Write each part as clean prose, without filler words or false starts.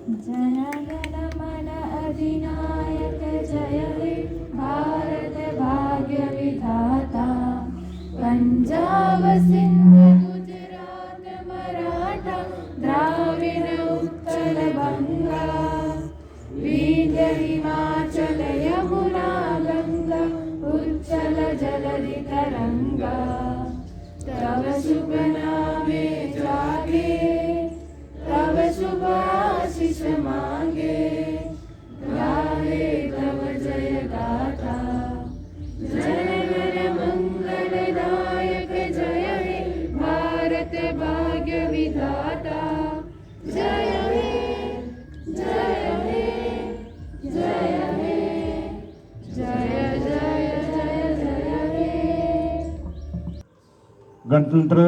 जनगण मन अधिनायक जय हे भारत भाग्य विधाता। पंजाब सिंध गुजरात मराठा द्राविड़ उत्कल बंगा। विंध्य हिमाचल यमुना गंगा उच्चल जलधि तरंगा। तव शुभ नामे जागे तव शुभ आशीष मांगे। गाहे तव जय गाथा जनगण मंगलदायक जय हे भारत भाग्य विधाता। जय हे जय हे जय हे जय जय जय जय हे। गणतंत्र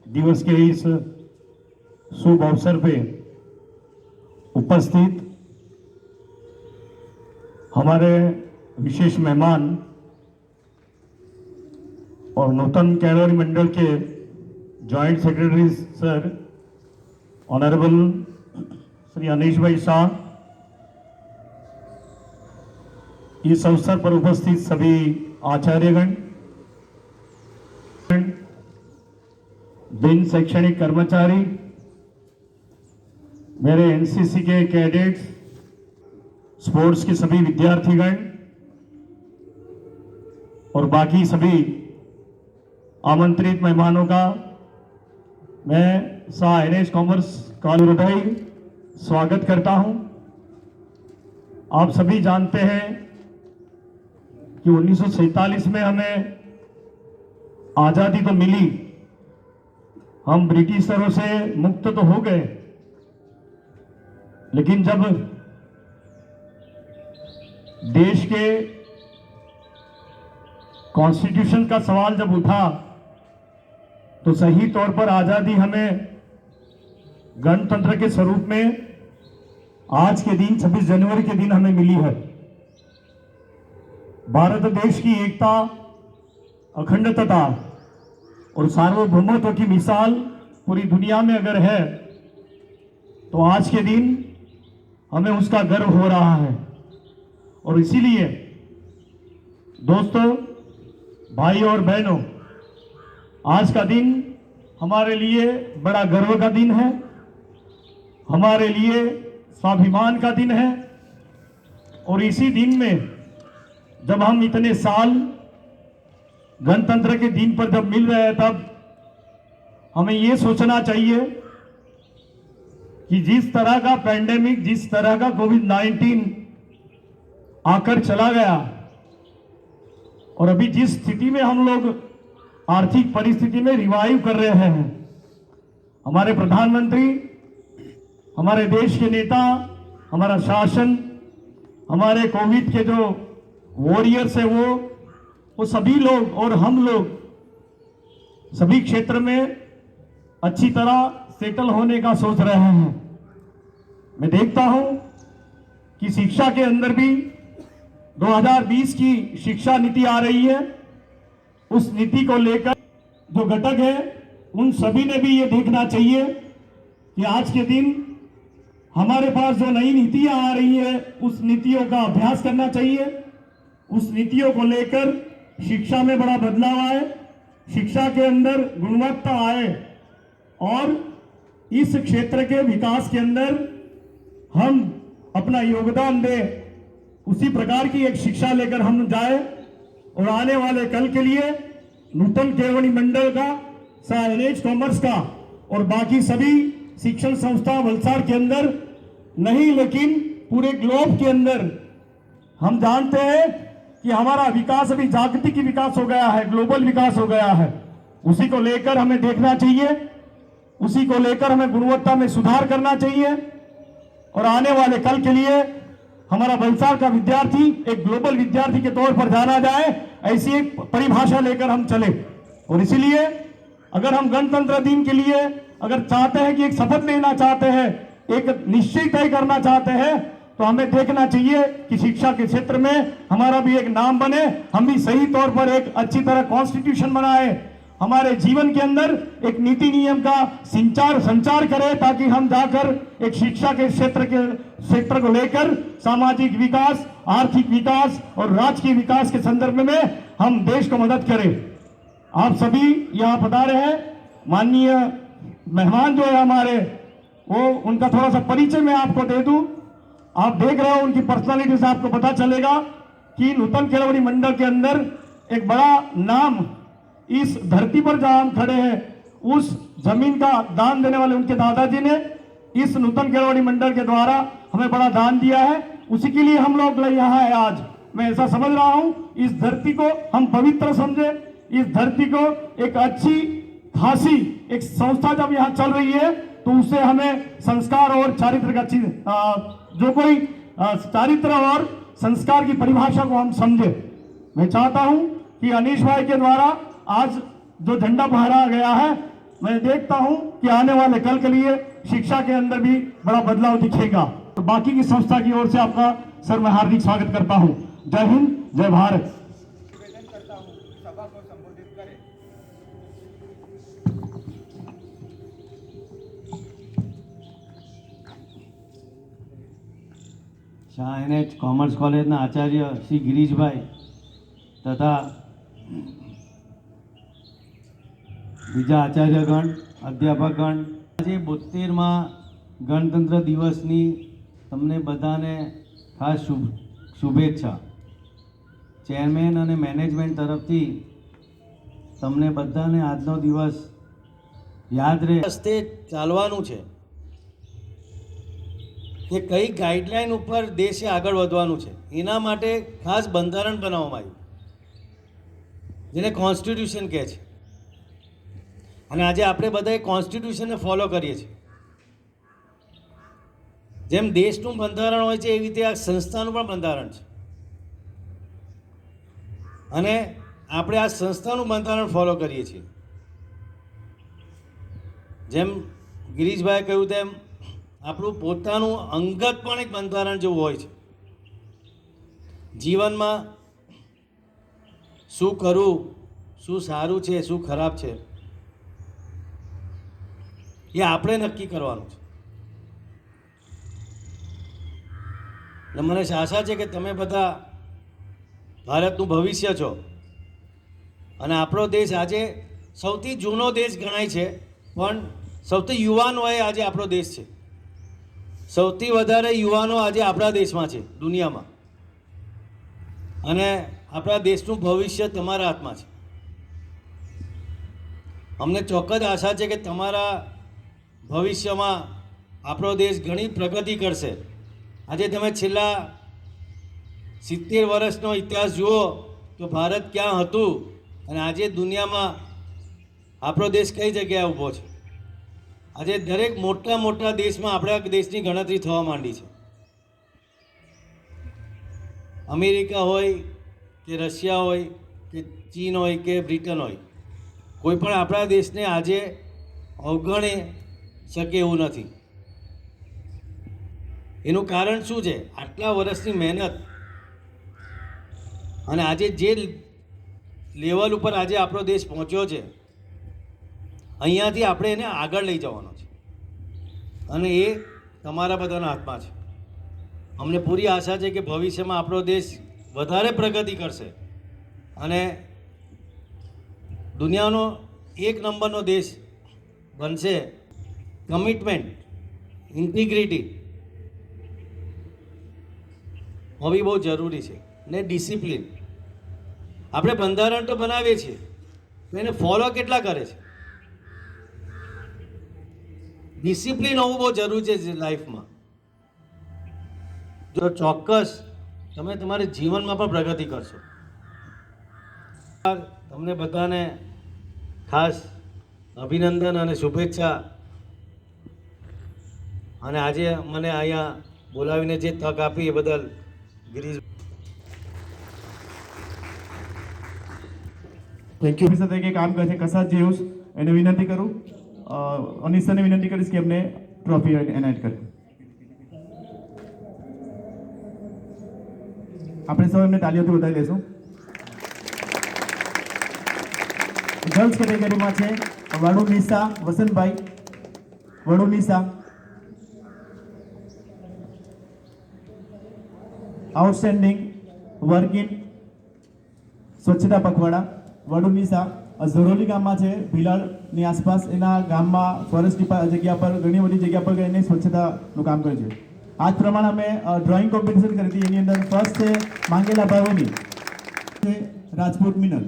दिवस के इस शुभ अवसर पे उपस्थित हमारे विशेष मेहमान और नूतन कैलोरी मंडल के joint secretary sir honourable Shri Anish भाई शाह, इस अवसर पर उपस्थित सभी आचार्यगण, दिन शैक्षणिक कर्मचारी, मेरे एनसीसी के कैडेट्स, स्पोर्ट्स के सभी विद्यार्थीगण और बाकी सभी आमंत्रित मेहमानों का मैं शाह एनएच कॉमर्स कॉलेज हृदय स्वागत करता हूं। आप सभी जानते हैं कि 1947 में हमें आज़ादी तो मिली, हम ब्रिटिशरों से मुक्त तो हो गए, लेकिन जब देश के कॉन्स्टिट्यूशन का सवाल जब उठा तो सही तौर पर आज़ादी हमें गणतंत्र के स्वरूप में आज के दिन 26 जनवरी के दिन हमें मिली है। भारत देश की एकता, अखंडता और सार्वभौमत्व की मिसाल पूरी दुनिया में अगर है तो आज के दिन हमें उसका गर्व हो रहा है। और इसीलिए दोस्तों, भाई और बहनों, आज का दिन हमारे लिए बड़ा गर्व का दिन है, हमारे लिए स्वाभिमान का दिन है। और इसी दिन में जब हम इतने साल गणतंत्र के दिन पर जब मिल रहे हैं, तब हमें ये सोचना चाहिए कि जिस तरह का पैंडेमिक, जिस तरह का कोविड-19 आकर चला गया और अभी जिस स्थिति में हम लोग आर्थिक परिस्थिति में रिवाइव कर रहे हैं, हमारे प्रधानमंत्री, हमारे देश के नेता, हमारा शासन, हमारे कोविड के जो वॉरियर्स है वो सभी लोग और हम लोग सभी क्षेत्र में अच्छी तरह सेटल होने का सोच रहे हैं। मैं देखता हूं कि शिक्षा के अंदर भी 2020 की शिक्षा नीति आ रही है। उस नीति को लेकर जो घटक है उन सभी ने भी ये देखना चाहिए कि आज के दिन हमारे पास जो नई नीतियां आ रही है उस नीतियों का अभ्यास करना चाहिए। उस नीतियों को लेकर शिक्षा में बड़ा बदलाव आए, शिक्षा के अंदर गुणवत्ता आए और इस क्षेत्र के विकास के अंदर हम अपना योगदान दें। उसी प्रकार की एक शिक्षा लेकर हम जाए और आने वाले कल के लिए नूतन केवणी मंडल का, शाह एनएच कॉमर्स का और बाकी सभी शिक्षण संस्था वलसाड़ के अंदर नहीं, लेकिन पूरे ग्लोब के अंदर हम जानते हैं कि हमारा विकास अभी जागतिक विकास हो गया है, ग्लोबल विकास हो गया है। उसी को लेकर हमें देखना चाहिए, उसी को लेकर हमें गुणवत्ता में सुधार करना चाहिए और आने वाले कल के लिए हमारा वलसाड़ का विद्यार्थी एक ग्लोबल विद्यार्थी के तौर पर जाना जाए, ऐसी एक परिभाषा लेकर हम चले। और इसीलिए अगर हम गणतंत्र दिन के लिए अगर चाहते हैं कि एक शपथ लेना चाहते हैं, एक निश्चय तय करना चाहते हैं, तो हमें देखना चाहिए कि शिक्षा के क्षेत्र में हमारा भी एक नाम बने, हम भी सही तौर पर एक अच्छी तरह कॉन्स्टिट्यूशन बनाए हमारे जीवन के अंदर एक नीति नियम का संचार करे, ताकि हम जाकर एक शिक्षा के क्षेत्र को लेकर सामाजिक विकास, आर्थिक विकास और राजकीय विकास के संदर्भ में हम देश को मदद करें। आप सभी यहाँ पधारे हैं। माननीय मेहमान जो है हमारे, वो उनका थोड़ा सा परिचय मैं आपको दे दूं। आप देख रहे हो, उनकी पर्सनालिटी से आपको पता चलेगा कि नूतन केळवणी मंडल के अंदर एक बड़ा नाम, इस धरती पर जहां हम खड़े हैं उस जमीन का दान देने वाले उनके दादाजी ने इस नूतन केळवणी मंडल के द्वारा हमें बड़ा दान दिया है। उसी के लिए हम लोग यहाँ है आज। मैं ऐसा समझ रहा हूं, इस धरती को हम पवित्र समझे, इस धरती को एक अच्छी खासी एक संस्था जब यहाँ चल रही है तो उससे हमें संस्कार और चारित्र का जो कोई चारित्र और संस्कार की परिभाषा को हम समझे। मैं चाहता हूं कि अनीश भाई के द्वारा आज जो झंडा फहराया गया है, मैं देखता हूं कि आने वाले कल के लिए शिक्षा के अंदर भी बड़ा बदलाव दिखेगा। तो बाकी की संस्था की ओर से आपका सर मैं हार्दिक स्वागत करता हूं। जय हिंद, जय भारत। निवेदन करता हूं, सभा को संबोधित करें। शाह एनएच कॉमर्स कॉलेजना आचार्य श्री गिरीशभाई तथा बीजा आचार्यगण, अध्यापकगण, આજે 72મા ગણતંત્ર દિવસની તમને બધાને ખાસ શુભેચ્છા। ચેરમેન અને મેનેજમેન્ટ તરફથી તમને બધાને આજનો દિવસ યાદ રહે। રસ્તે ચાલવાનું છે કે કઈ ગાઈડલાઈન ઉપર દેશે આગળ વધવાનું છે, એના માટે ખાસ બંધારણ બનાવવામાં આવ્યું, જેને કોન્સ્ટિટ્યુશન કહે છે। અને આજે આપણે બધાએ કોન્સ્ટિટ્યુશનને ફોલો કરીએ છીએ। જેમ દેશનું બંધારણ હોય છે એવી રીતે આ સંસ્થાનું પણ બંધારણ છે, અને આપણે આ સંસ્થાનું બંધારણ ફોલો કરીએ છીએ। જેમ ગિરીશભાઈએ કહ્યું તેમ આપણું પોતાનું અંગત પણ એક બંધારણ જેવું હોય છે। જીવનમાં શું કરવું, શું સારું છે, શું ખરાબ છે, એ આપણે નક્કી કરવાનું છે। અને મને આશા છે કે તમે બધા ભારતનું ભવિષ્ય છો, અને આપણો દેશ આજે સૌથી જૂનો દેશ ગણાય છે, પણ સૌથી યુવાન વયે આજે આપણો દેશ છે। સૌથી વધારે યુવાનો આજે આપણા દેશમાં છે દુનિયામાં, અને આપણા દેશનું ભવિષ્ય તમારા હાથમાં છે। અમને ચોક્કસ આશા છે કે તમારા ભવિષ્યમાં આપણો દેશ ઘણી પ્રગતિ કરશે। આજે તમે છેલ્લા 70 વર્ષનો ઇતિહાસ જુઓ તો ભારત ક્યાં હતું અને આજે દુનિયામાં આપણો દેશ કઈ જગ્યાએ ઊભો છે। આજે દરેક મોટા મોટા દેશમાં આપણા દેશની ગણતરી થવા માંડી છે। અમેરિકા હોય કે રશિયા હોય કે ચીન હોય કે બ્રિટન હોય, કોઈ પણ આપણા દેશને આજે અવગણી શકે એવું નથી। એનું કારણ શું છે? આટલા વર્ષની મહેનત, અને આજે જે લેવલ ઉપર આજે આપણો દેશ પહોંચ્યો છે, અહીંયાથી આપણે એને આગળ લઈ જવાનો છે, અને એ તમારા બધાના હાથમાં છે। અમને પૂરી આશા છે કે ભવિષ્યમાં આપણો દેશ વધારે પ્રગતિ કરશે અને દુનિયાનો 1 નંબરનો દેશ બનશે। કમિટમેન્ટ, ઇન્ટિગ્રિટી હોવી બહુ જરૂરી છે, ને ડિસિપ્લિન। આપણે બંધારણ તો બનાવીએ છીએ, તો એને ફોલો કેટલા કરે છે? ડિસિપ્લિન હોવું બહુ જરૂરી છે લાઈફમાં। જો ચોક્કસ તમે તમારા જીવનમાં પણ પ્રગતિ કરશો। તમને બધાને ખાસ અભિનંદન અને શુભેચ્છા। અને આજે મને અહીંયા બોલાવીને જે તક આપી એ બદલ ગિરીશ થેન્ક યુ। સાથે કે કામ કરે છે કસાજ જેયુસ, એને વિનંતી કરું, અનિશાને વિનંતી કરીશ કે એમને ટ્રોફી એનાયત કરે। આપણે સૌ એમને તાલીઓથી વધાવી લેશું। ગર્લ્સ કેટેગરીમાં છે વડુનિસા વસંતભાઈ વડુનિસા. આઉટસ્ટેન્ડિંગ વર્ક ઇન સ્વચ્છતા પખવાડા વડુનિસા ઝરોલી ગામમાં છે, ભીલાડની આસપાસ એના ગામમાં ફોરેસ્ટ જગ્યા પર ઘણી બધી જગ્યા પર એને સ્વચ્છતાનું કામ કર્યું છે. આ જ પ્રમાણે અમે ડ્રોઈંગ કોમ્પિટિશન કરી હતી. એની અંદર ફર્સ્ટ છે માંગેલા ભાવોની છે રાજપૂત મિનલ.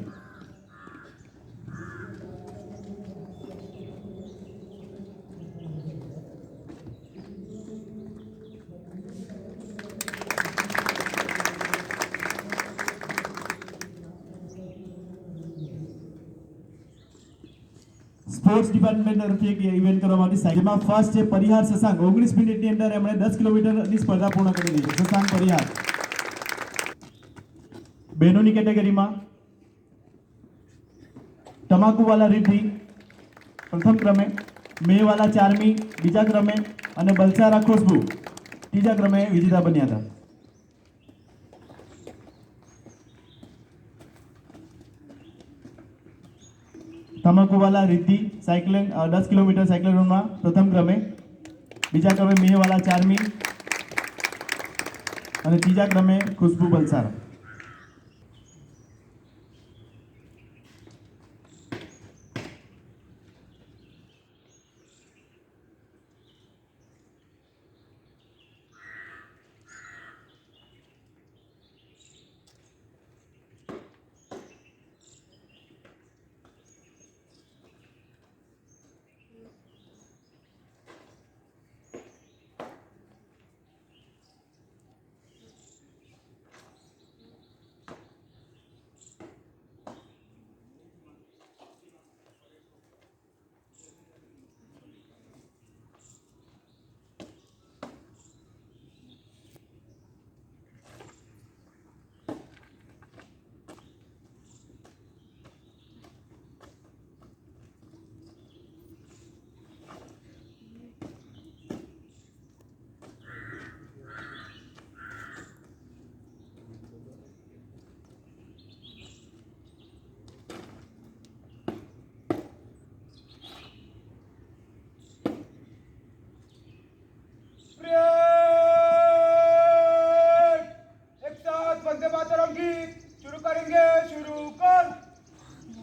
સ્પોર્ટ્સ ડિપાર્ટમેન્ટ તરફથી એક ઇવેન્ટ કરવામાં આવી છે, જેમાં ફર્સ્ટ છે પરિહાર શશાંક. 19 મિનિટની અંદર એમણે 10 કિલોમીટરની સ્પર્ધા પૂર્ણ કરી દીધી. શશાંક પરિહાર. બહેનોની કેટેગરીમાં તમાકુવાલા રિદ્ધિ પ્રથમ ક્રમે, મેવાલા ચારમી બીજા ક્રમે અને બલસારા ખુશ્બુ ત્રીજા ક્રમે વિજેતા બન્યા હતા. તમાકુવાલા રિદ્ધિ સાયકલિંગ 10 કિલોમીટર સાયકલિંગમાં પ્રથમ ક્રમે, બીજા ક્રમે મેવાલા ચારમી અને ત્રીજા ક્રમે ખુશ્બુ બલસારા. एक साथ वंदे मातरम गीत शुरू करेंगे. शुरू कर.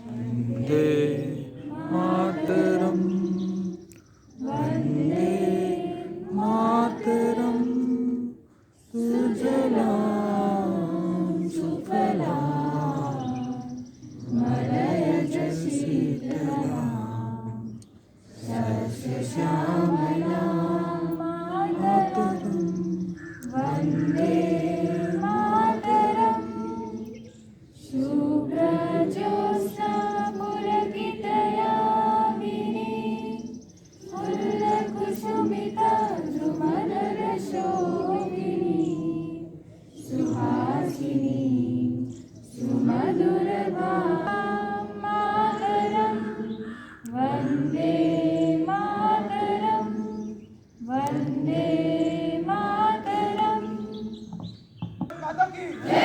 वन्दे मातरम् वन्दे मातरम् सुजलां सुफलां मलयज शीतलां सस्यश्यामलां मातरम् वन्दे मातरम् शुभ्रज्योत्स्ना पुलकितयामिनी फुल्लकुसुमिता द्रुमदलशोभिनी सुहासिनी सुमधुरभां मातरम् वन्दे मातरम् वन्दे मातरम् माता की जय.